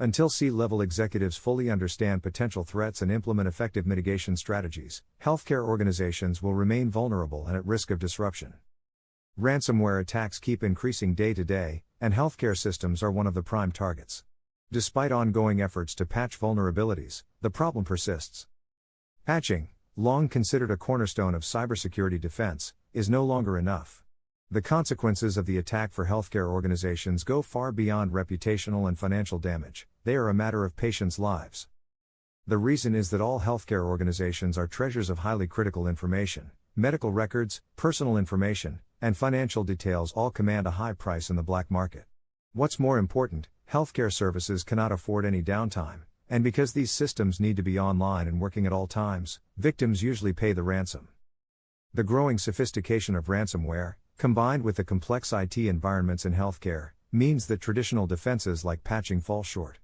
Until C-level executives fully understand potential threats and implement effective mitigation strategies, healthcare organizations will remain vulnerable and at risk of disruption. Ransomware attacks keep increasing day to day, and healthcare systems are one of the prime targets. Despite ongoing efforts to patch vulnerabilities, the problem persists. Patching, long considered a cornerstone of cybersecurity defense, is no longer enough. The consequences of the attack for healthcare organizations go far beyond reputational and financial damage. They are a matter of patients' lives. The reason is that all healthcare organizations are treasures of highly critical information. Medical records, personal information, and financial details all command a high price in the black market. What's more important, healthcare services cannot afford any downtime, and because these systems need to be online and working at all times, victims usually pay the ransom. The growing sophistication of ransomware, combined with the complex IT environments in healthcare, means that traditional defenses like patching fall short.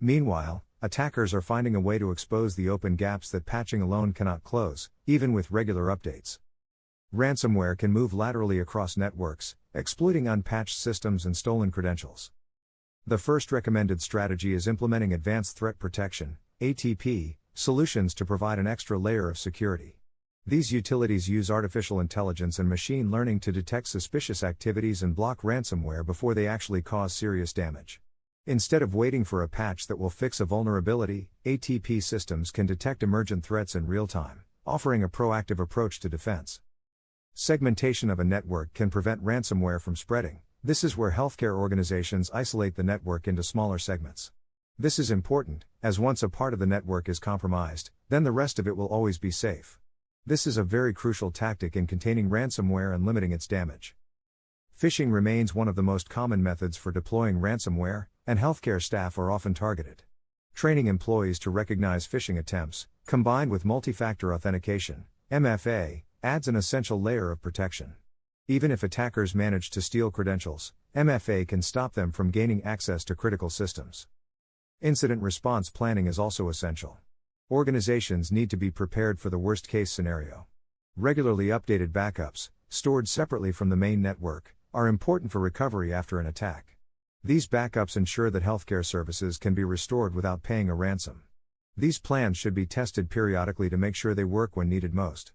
Meanwhile, attackers are finding a way to expose the open gaps that patching alone cannot close, even with regular updates. Ransomware can move laterally across networks, exploiting unpatched systems and stolen credentials. The first recommended strategy is implementing Advanced Threat Protection (ATP) solutions to provide an extra layer of security. These utilities use artificial intelligence and machine learning to detect suspicious activities and block ransomware before they actually cause serious damage. Instead of waiting for a patch that will fix a vulnerability, ATP systems can detect emergent threats in real time, offering a proactive approach to defense. Segmentation of a network can prevent ransomware from spreading. This is where healthcare organizations isolate the network into smaller segments. This is important, as once a part of the network is compromised, then the rest of it will always be safe. This is a very crucial tactic in containing ransomware and limiting its damage. Phishing remains one of the most common methods for deploying ransomware, and healthcare staff are often targeted. Training employees to recognize phishing attempts, combined with multi-factor authentication, MFA, adds an essential layer of protection. Even if attackers manage to steal credentials, MFA can stop them from gaining access to critical systems. Incident response planning is also essential. Organizations need to be prepared for the worst-case scenario. Regularly updated backups, stored separately from the main network, are important for recovery after an attack. These backups ensure that healthcare services can be restored without paying a ransom. These plans should be tested periodically to make sure they work when needed most.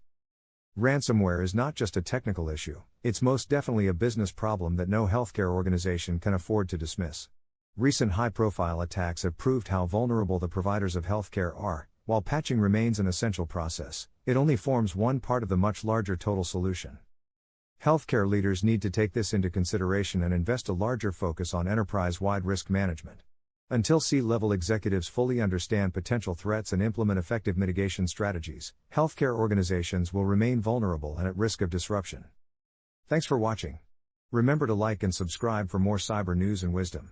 Ransomware is not just a technical issue, it's most definitely a business problem that no healthcare organization can afford to dismiss. Recent high-profile attacks have proved how vulnerable the providers of healthcare are. While patching remains an essential process, it only forms one part of the much larger total solution. Healthcare leaders need to take this into consideration and invest a larger focus on enterprise-wide risk management. Until C-level executives fully understand potential threats and implement effective mitigation strategies, healthcare organizations will remain vulnerable and at risk of disruption. Thanks for watching. Remember to like and subscribe for more cyber news and wisdom.